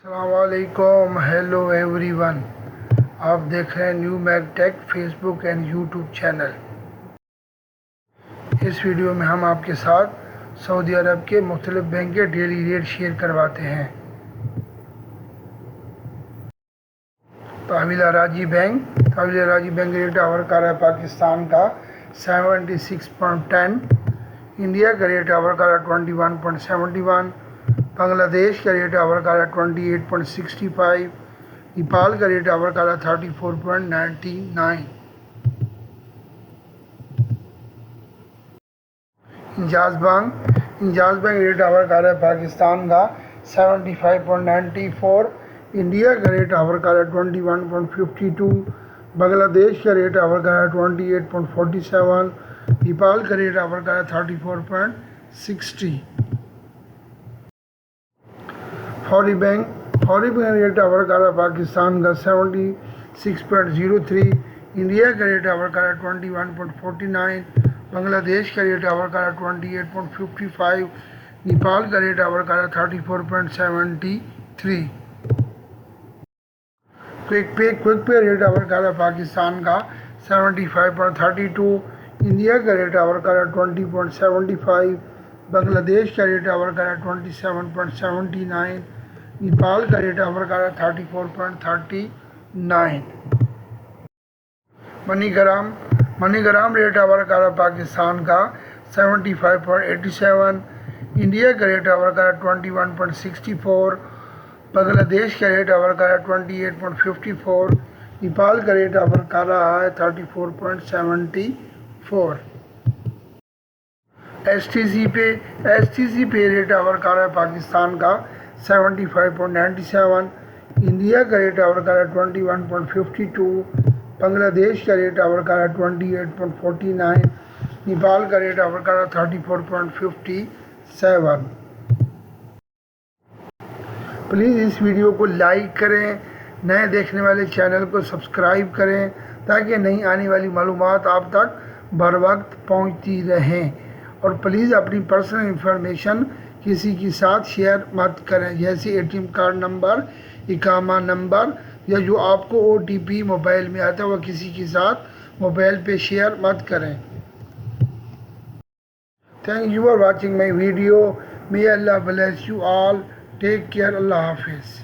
السلام علیکم، hello every one. آپ دیکھ رہے ہیں new Mac tech Facebook and YouTube channel. اس ویڈیو میں ہم آپ کے ساتھ سعودی عرب کے مختلف بینک کے ڈیلی ریٹ شیئر کرواتے ہیں. تحویل راجی بینک ریٹ آور کا رہا ہے پاکستان کا 76.10. انڈیا کا ریٹ آور کا رہا 21.71. بنگلہ دیش کا ریٹ آور کا رہا 28.65. نیپال کا ریٹ آور کا رہا 34.99. انجاز بینک ریٹ آور کا رہا ہے پاکستان کا 75.94. انڈیا کا ریٹ آور کا رہا 21.52. بنگلہ دیش کا ریٹ آور کا رہا 28.47. نیپال کا ریٹ آور کا رہا 34.60. فوری بینک ریٹ آور کا رہا پاکستان کا 76.03. انڈیا کا ریٹ آور کا رہا 21.49. بنگلہ دیش کا ریٹ آور کا رہا 28.55. نیپال کا ریٹ آور کا رہا 34.73. کوئک پے ریٹ آور کا رہا پاکستان کا 75.32. انڈیا کا ریٹ آور کا رہا 20.75. بنگلہ دیش کا ریٹ آور کا رہا 27.79. نیپال کا ریٹ آور کا رہا 34.39. منی گرام ریٹ آور کا رہا پاکستان کا 75.87. انڈیا کا ریٹ آور کا رہا 21.64. بنگلہ دیش کا ریٹ آور کا رہا 28.54. نیپال کا ریٹ آور کا رہا ہے 34.74. ایس ٹی سی پے ریٹ آور کا رہا ہے پاکستان کا 75.97. انڈیا کا ریٹ آور کا رہا 21.52. بنگلہ دیش کا ریٹ آور کا رہا 28.49. نیپال کا ریٹ آور کا رہا 34.57. پلیز اس ویڈیو کو لائک کریں، نئے دیکھنے والے چینل کو سبسکرائب کریں تاکہ نئی آنے والی معلومات آپ تک بر وقت پہنچتی رہیں. اور پلیز اپنی پرسنل انفارمیشن کسی کے ساتھ شیئر مت کریں، جیسے A T M card number, اقامہ نمبر یا جو آپ کو او ٹی پی موبائل میں آتا ہے وہ کسی کے ساتھ موبائل پہ شیئر مت کریں. Thank you for watching my video. May Allah bless you all. Take care. Allah Hafiz.